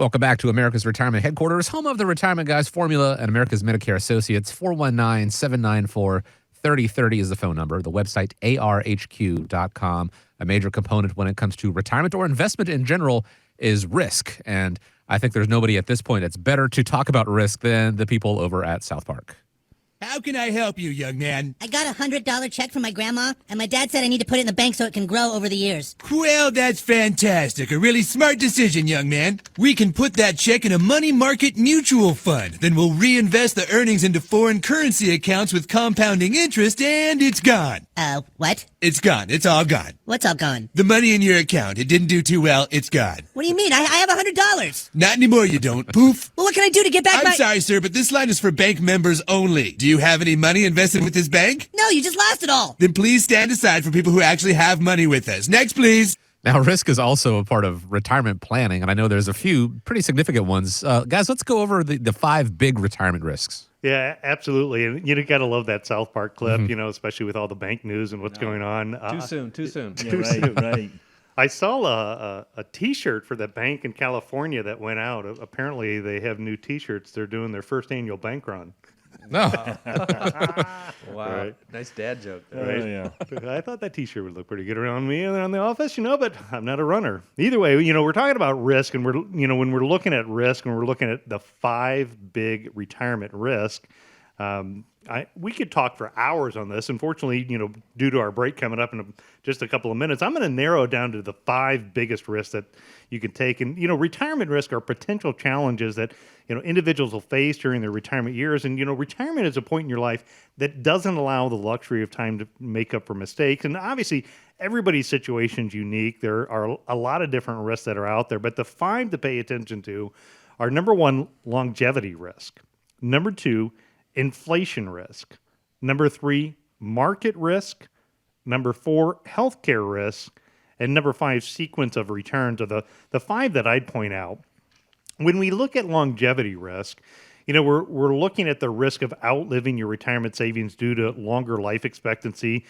Welcome back to America's Retirement Headquarters, home of the Retirement Guys formula and America's Medicare Associates. 419-794-3030 is the phone number. The website, arhq.com. A major component when it comes to retirement or investment in general is risk. And I think there's nobody at this point that's better to talk about risk than the people over at South Park. How can I help you, young man? I got a $100 check from my grandma, and my dad said I need to put it in the bank so it can grow over the years. Well, that's fantastic. A really smart decision, young man. We can put that check in a money market mutual fund. Then we'll reinvest the earnings into foreign currency accounts with compounding interest, and it's gone. What? It's gone. It's all gone. What's all gone? The money in your account. It didn't do too well. It's gone. What do you mean? I have $100. Not anymore, you don't. Poof. Well, what can I do to get back I'm sorry, sir, but this line is for bank members only. Do you have any money invested with this bank? No, you just lost it all. Then please stand aside for people who actually have money with us. Next, please. Now, risk is also a part of retirement planning, and I know there's a few pretty significant ones. Guys, let's go over the 5 big retirement risks. Yeah, absolutely. And you got to love that South Park clip, especially with all the bank news and what's going on. Too soon. Too soon. Right. I saw a T-shirt for the bank in California that went out. Apparently, they have new T-shirts. They're doing their first annual bank run. No. Wow. Right. Nice dad joke. Right? Yeah. I thought that T-shirt would look pretty good around me and around the office, but I'm not a runner. Either way, we're talking about risk, and when we're looking at risk, and we're looking at the 5 big retirement risk. We could talk for hours on this. Unfortunately, due to our break coming up in just a couple of minutes, I'm going to narrow it down to the 5 biggest risks that you can take. And, retirement risk are potential challenges that, individuals will face during their retirement years. And, retirement is a point in your life that doesn't allow the luxury of time to make up for mistakes. And obviously, everybody's situation is unique. There are a lot of different risks that are out there. But the 5 to pay attention to are, number 1, longevity risk. Number 2, inflation risk. Number 3, market risk. Number 4, healthcare risk. And number 5, sequence of returns are the 5 that I'd point out. When we look at longevity risk, we're looking at the risk of outliving your retirement savings due to longer life expectancy.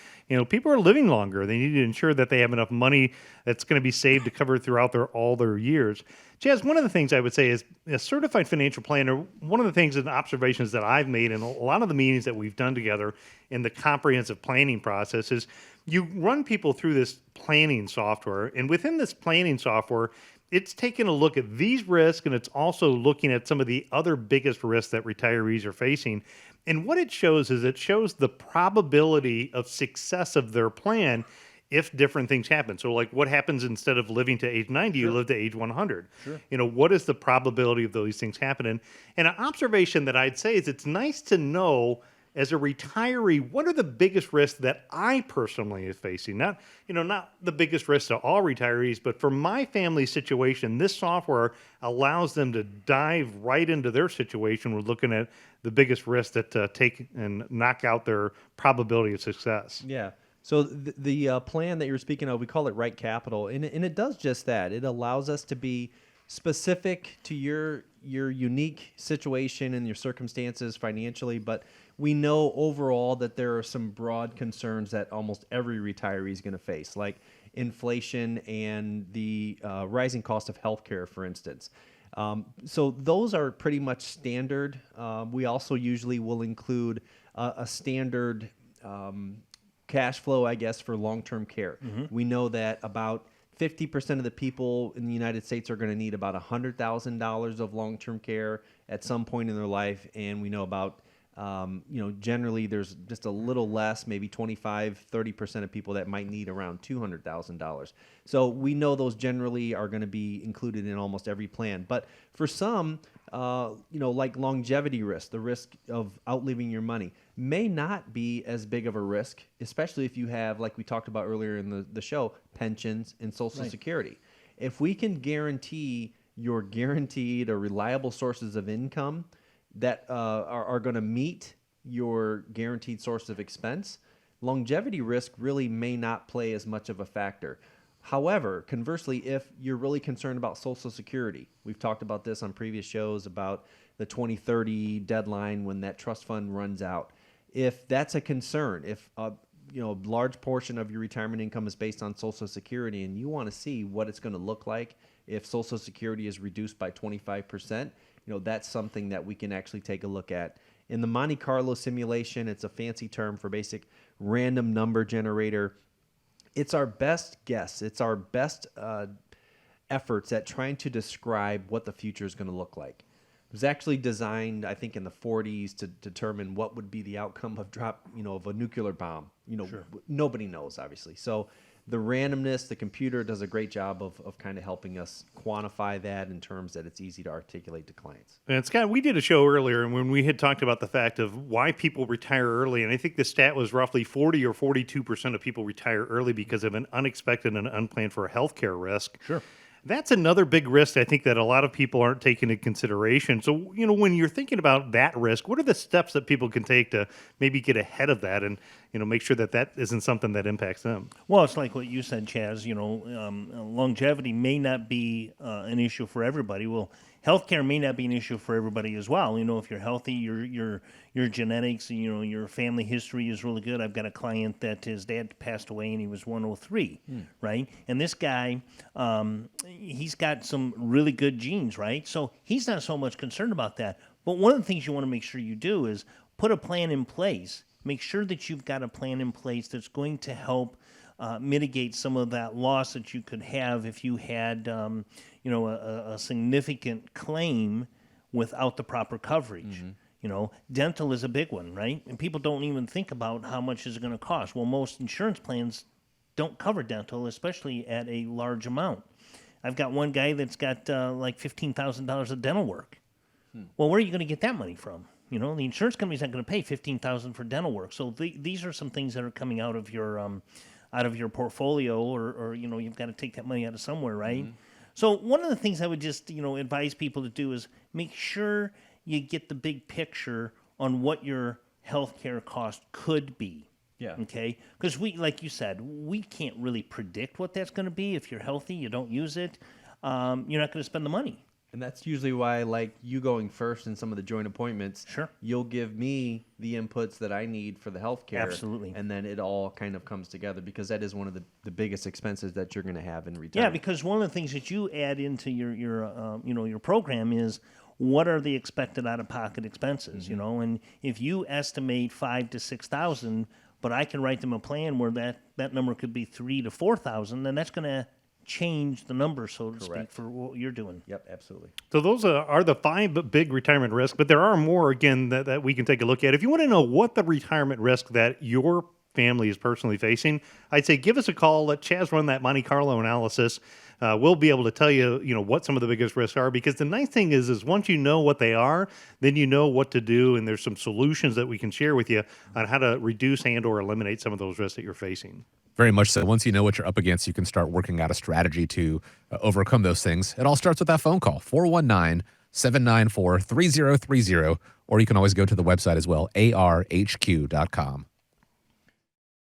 People are living longer. They need to ensure that they have enough money that's going to be saved to cover throughout all their years. Chaz, one of the things I would say is a certified financial planner, one of the things and observations that I've made in a lot of the meetings that we've done together in the comprehensive planning process is you run people through this planning software, and within this planning software, it's taking a look at these risks, and it's also looking at some of the other biggest risks that retirees are facing. And what it shows is it shows the probability of success of their plan if different things happen. So like what happens instead of living to age 90, you live to age 100. Sure. What is the probability of those things happening? And an observation that I'd say is it's nice to know as a retiree, what are the biggest risks that I personally am facing? Not the biggest risks to all retirees, but for my family situation, this software allows them to dive right into their situation. We're looking at the biggest risks that take and knock out their probability of success. Yeah. So the plan that you're speaking of, we call it Right Capital, and it does just that. It allows us to be specific to your unique situation and your circumstances financially, but we know overall that there are some broad concerns that almost every retiree is going to face, like inflation and the rising cost of healthcare, for instance. So those are pretty much standard. We also usually will include a standard cash flow, I guess, for long-term care. Mm-hmm. We know that about 50% of the people in the United States are going to need about $100,000 of long-term care at some point in their life, and we know about generally there's just a little less, maybe 25-30% of people that might need around $200,000. So we know those generally are going to be included in almost every plan. But for some, like longevity risk, the risk of outliving your money, may not be as big of a risk, especially if you have, like we talked about earlier in the show, pensions and Social Security. If we can guarantee your guaranteed or reliable sources of income that are going to meet your guaranteed source of expense, longevity risk really may not play as much of a factor. However, conversely, if you're really concerned about Social Security, we've talked about this on previous shows about the 2030 deadline when that trust fund runs out. If that's a concern, if a large portion of your retirement income is based on Social Security and you want to see what it's going to look like if Social Security is reduced by 25%, that's something that we can actually take a look at. In the Monte Carlo simulation, it's a fancy term for basic random number generator. It's our best guess. It's our best efforts at trying to describe what the future is going to look like. It was actually designed, I think, in the 40s to determine what would be the outcome of of a nuclear bomb. Sure. Nobody knows, obviously. So the randomness, the computer does a great job of kind of helping us quantify that in terms that it's easy to articulate to clients. And Scott, we did a show earlier, and when we had talked about the fact of why people retire early, and I think the stat was roughly 40 or 42% of people retire early because of an unexpected and unplanned for a healthcare risk. Sure. That's another big risk I think that a lot of people aren't taking into consideration. So, when you're thinking about that risk, what are the steps that people can take to maybe get ahead of that and, make sure that that isn't something that impacts them? Well, it's like what you said, Chaz. Longevity may not be an issue for everybody. Well, healthcare may not be an issue for everybody as well. If you're healthy, your genetics, your family history is really good. I've got a client that his dad passed away and he was 103, right? And this guy, he's got some really good genes, right? So he's not so much concerned about that. But one of the things you want to make sure you do is put a plan in place. Make sure that you've got a plan in place that's going to help mitigate some of that loss that you could have if you had, a significant claim without the proper coverage. Dental is a big one, right? And people don't even think about how much is it going to cost. Well, most insurance plans don't cover dental, especially at a large amount. I've got one guy that's got like $15,000 of dental work. Well, where are you going to get that money from? The insurance company's not going to pay $15,000 for dental work. So these are some things that are coming out of your portfolio, or you've got to take that money out of somewhere, right? Mm-hmm. So one of the things I would just advise people to do is make sure you get the big picture on what your healthcare cost could be. Yeah. Okay. Because like you said, we can't really predict what that's going to be. If you're healthy, you don't use it, you're not going to spend the money. And that's usually why I like you going first in some of the joint appointments. Sure. You'll give me the inputs that I need for the healthcare. Absolutely. And then it all kind of comes together, because that is one of the biggest expenses that you're going to have in retirement. Yeah, because one of the things that you add into your program is what are the expected out-of-pocket expenses, and if you estimate $5,000 to $6,000, but I can write them a plan where that number could be $3,000 to $4,000, then that's going to change the number, so to speak, for what you're doing. Yep, absolutely. So those are the 5 big retirement risks, but there are more, again, that we can take a look at. If you want to know what the retirement risk that your family is personally facing, I'd say give us a call. Let Chaz run that Monte Carlo analysis. We'll be able to tell you, what some of the biggest risks are, because the nice thing is once you know what they are, then you know what to do, and there's some solutions that we can share with you on how to reduce and or eliminate some of those risks that you're facing. Very much so. Once you know what you're up against, you can start working out a strategy to overcome those things. It all starts with that phone call, 419-794-3030, or you can always go to the website as well, arhq.com.